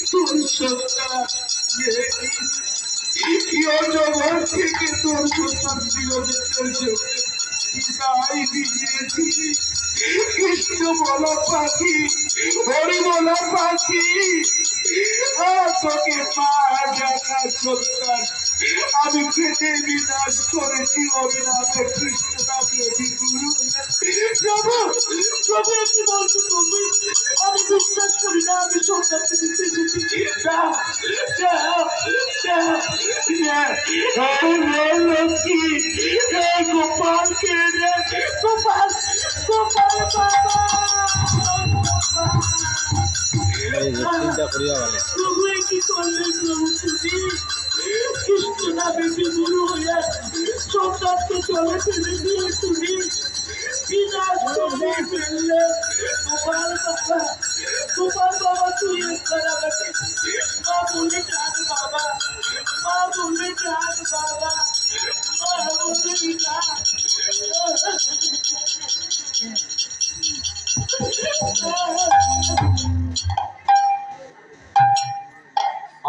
তোর সন্তান জগৎ থেকে তোর সন্তান তাই দিয়েছি কৃষ্ণ বলা পাখি হরি বলা পাখি তোকে মা জানা সন্তান আমি খেতে বিনাশ করেছি অবিনাশে কৃষ্ণ নামে গুরু প্রভু প্রভু কি বলছো তুমি আমি বিশ্বাস করি না আমি সন্তানকে দিতে এসেছি লক্ষ্মী গোপালকে গোপাল গোপাল প্রভু কি করলেন প্রভু তুমি কৃষ্ণ নামে গুরু হইয়া সন্তানকে চলে ফেলে দিয়ে তুমি বিনাশ করে ফেললে গোপাল বাবা তুই একবার আমাকে মা বলে ডাক বাবা মা বলে ডাক বাবা মা বলে ডাক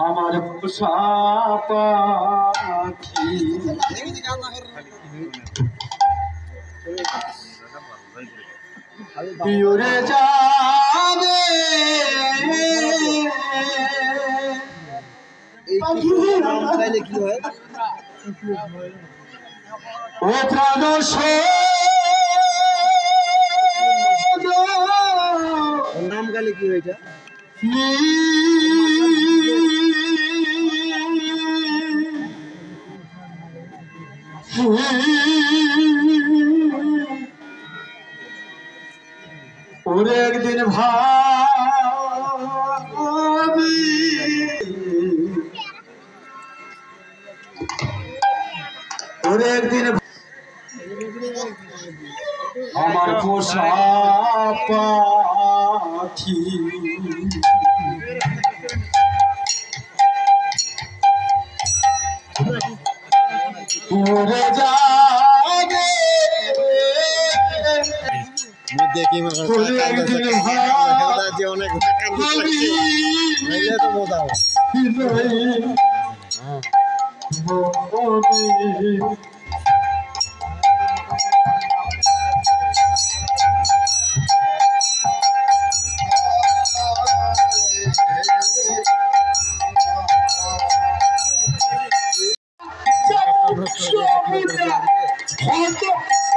আমার পোষা পাখি উড়ে যাবে কি হয় ও প্রাণ নাম গালে কি হয় এটা ওরে একদিন ভাবি ওরে একদিন আমার পোষা পাখি উড়ে যাবে দেখি অনেক তো বোঝাও হয়তো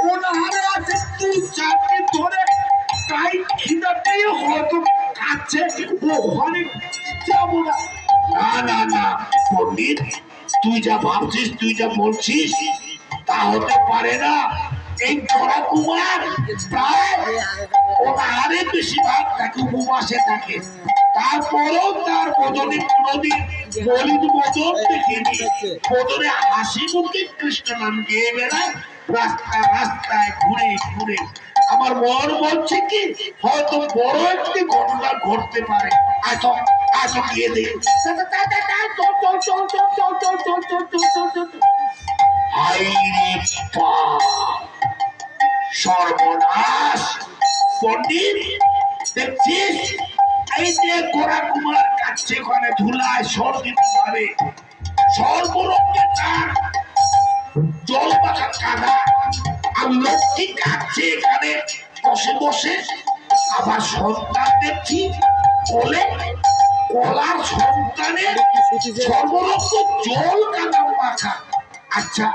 ওনারে আছে তুই চাকরি ধরে তাই খিদাতে হয়তো কাছে ওখানে যাবো না না না পণ্ডিত তুই যা ভাবছিস তুই যা বলছিস তা হতে পারে না এই বড় কুমার প্রায় ওনারে বেশিরভাগ তাকে উপবাসে থাকে তারপরেও তার বদনে কোনদিন গরিব বদন দেখিনি বদনে হাসি মুখে কৃষ্ণ নাম গিয়ে বেড়ায় রাস্তায় রাস্তায় ঘুরে ঘুরে আমার মন বলছে কি হয়তো বড় একটি ঘটনা ঘটতে পারে এত এত গিয়ে দেখি সর্বনাশ পণ্ডিত দেখছিস এই যে গোরা কুমার কাছে ওখানে ধুলায় সর্দিত ভাবে সর্বরক্ষে তার জল পাখা কাদা আর লক্ষ্মী কাছে এখানে বসে বসে আবার সন্তান দেখছি কোলে কলার সন্তানের সর্বরক্ষ জল কাদা মাখা আচ্ছা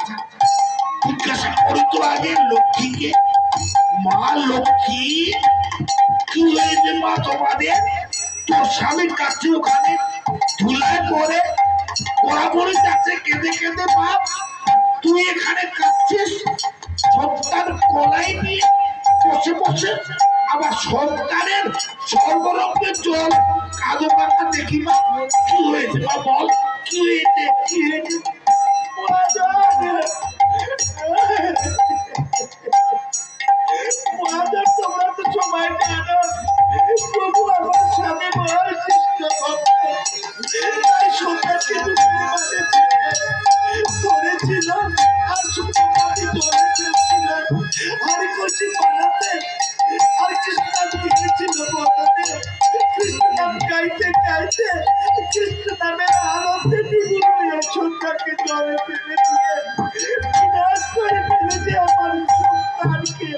জিজ্ঞাসা করি তো আগে লক্ষ্মীকে মা লক্ষ্মী কি হয়েছে মা তোমাদের তোর স্বামীর কাছে ওখানে ধুলায় পরে বরাবরই যাচ্ছে কেঁদে কেঁদে বাপ তুই এখানে কাঁদছিস সন্তান কলাই নিয়ে বসে বসে আবার সন্তানের সর্বরক্ষের জল কাদো পাকা দেখি মা কি হয়েছে মা বল কি হয়েছে কি হয়েছে তোমরা তো সময় প্রভু আমার স্বামী করেছিলাম আর হরি করছি পালাতে আর কৃষ্ণ দিয়েছিল কৃষ্ণ নাম গাইতে গাইতে কৃষ্ণ নামের আনন্দে জীবনের সন্তানকে জলে ফেলে দিয়ে বিনাশ করে ফেলেছে আমার সন্তানকে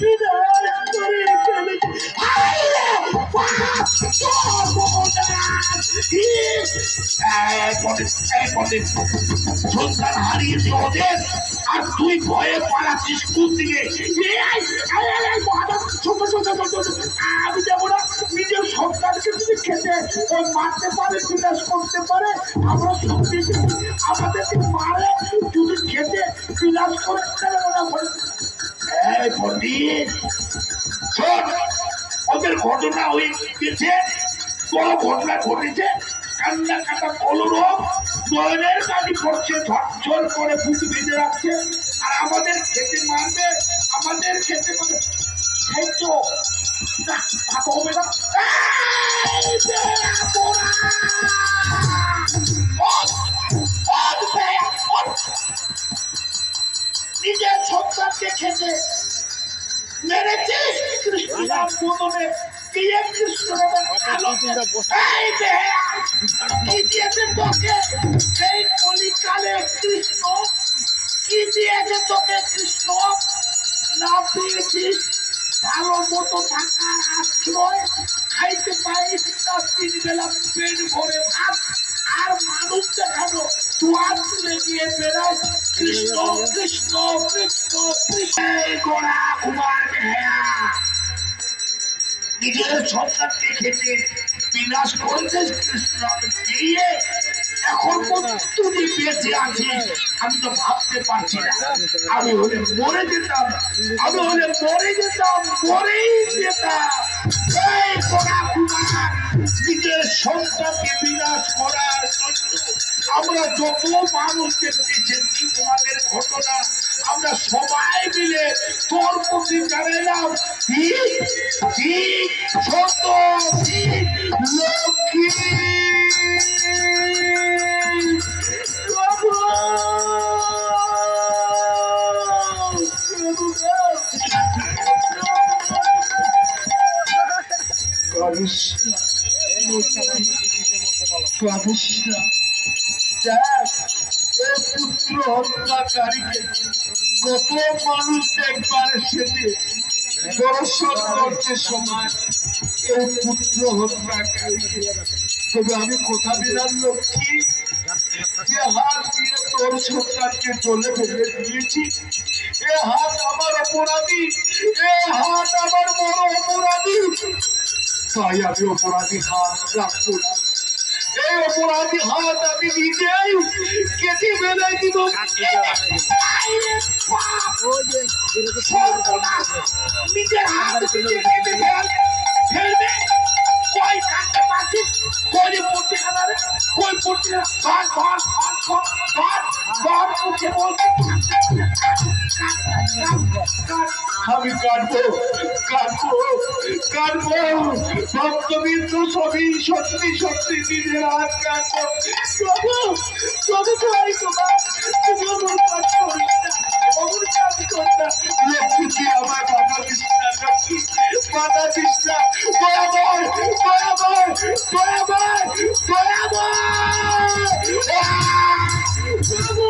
বিনাশ করে ফেলেছে। সন্তান হারিয়েছে ওদের আর তুই ভয়ে পালাচ্ছিস কোন দিকে? আমি যাবো না। নিজের সন্তানকে যদি খেতে ওই মারতে পারে বিনাশ করতে পারে আমরা সত্যি আমাদেরকে মারে যদি খেতে বিনাশ করে পন্ডিত শোন, ওদের ঘটনা হয়ে গেছে, বড় ঘটনা ঘটেছে, কান্না কাটা কলরব নয়নের কাটি করছে, ঝরঝর করে বুক বেঁধে রাখছে আর আমাদের খেতে মারবে, আমাদের খেতে মারবে। সেই তো না হবে না। নিজের সন্তানকে খেতে মেরেছে কৃষ্ণ নাম বোধনে দিয়ে কৃষ্ণ তোকে এই কলিকালে কৃষ্ণ কি দিয়েছে তোকে? কৃষ্ণ না পেয়েছিস ভালো মতো থাকার আশ্রয়, খাইতে পারিস না 3 বেলা পেট ভরে ভাত, আর মানুষ দেখানো দুয়ার তুলে গিয়ে বেড়াস কৃষ্ণ কৃষ্ণ কৃষ্ণ কৃষ্ণ। গোড়া কুমার বেহায়া নিজের সন্তানকে খেতে বিনাশ করতে কৃষ্ণ দিয়ে এখন তুই বেঁচে আছিস। আমি তো ভাবতে পারছি না, আমি হলে মরে যেতাম, আমি হলে মরে যেতাম, মরেই যেতাম। এই গোড়া কুমার নিজের সন্তানকে বিনাশ করার জন্য আমরা যত মানুষকে দেখেছি তোমাদের ঘটনা আমরা সবাই মিলে তোর প্রতি জানালাম ঠিক ঠিক সত্য ঠিক লক্ষ্মী পুত্র হত্যাকারীকে কত মানুষ একবার এসেছে দর্শন করছে সমাজ এই পুত্র হত্যাকারীকে। তবে আমি কথা দিলাম লক্ষ্মী, যে হাত দিয়ে তোর সন্তানকে চলে ফেলে দিয়েছি এ হাত আমার অপরাধী, এ হাত আমার বড় অপরাধী, তাই আমি অপরাধী হাত রাখবো না। এই অপরাধী হাত আমি নিজেই কেটে ফেলে দিব। নিজের হাত কেটে ফেলবে কই কাটতে পারছিস? কই পড়তে খাবে? কই পড়তে আমি কাটবো কাটবো কাটবো ভক্তবিন্দু সবই সত্যি সত্যি নিজের হাত কাটবো। প্রভু প্রভু ভাই তোমার তুমি অমর কাজ করিস না, অমর কাজ কর না। লক্ষ্মী আমার বাধা দিস না, লক্ষ্মী বাধা দিস না। দয়াময় দয়াময় দয়াময় দয়াময় প্রভু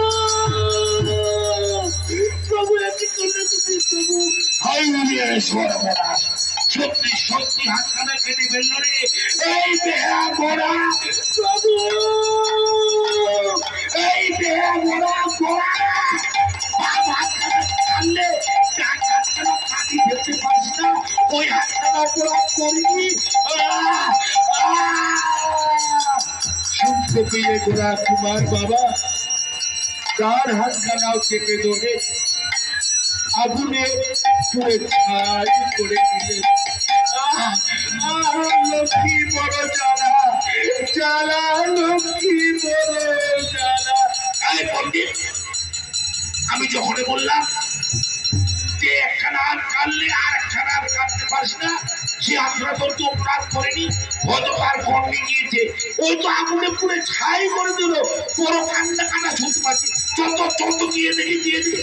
প্রভু একই করলে তুমি প্রভু। হাই সর্বনাশ, সত্যি সত্যি হাতখানা কেটে ফেলল রে এই বেহা গোড়া প্রভু, এই বেহা গোড়া গোড়া হাতখানা টানলে হাতখানা কাটি ফেলতে পারিস না, ওই হাতখানা অপরাধ করিনি। শুনতে পেয়ে গোড়া কুমার বাবা তার হাতখানাও কেটে ধরে আগুনে পুড়ে ছাই করে দিলেন। লক্ষ্মী বড় জ্বালা জ্বালা, লক্ষ্মী বড় জ্বালা। পণ্ডিত আমি যখন বললাম যে একখানা হাত কাটলে আর একখানা হাত কাটতে পারিস না, সে হাতটা তোর তো অপরাধ করেনি, হয়তো তার কর্মে গিয়েছে, ওই তো আগুনে পুড়ে ছাই করে দিল। বড় কান্না কান্না শুনতে পাচ্ছি, চত চত দিয়ে দেখি দিয়ে দিই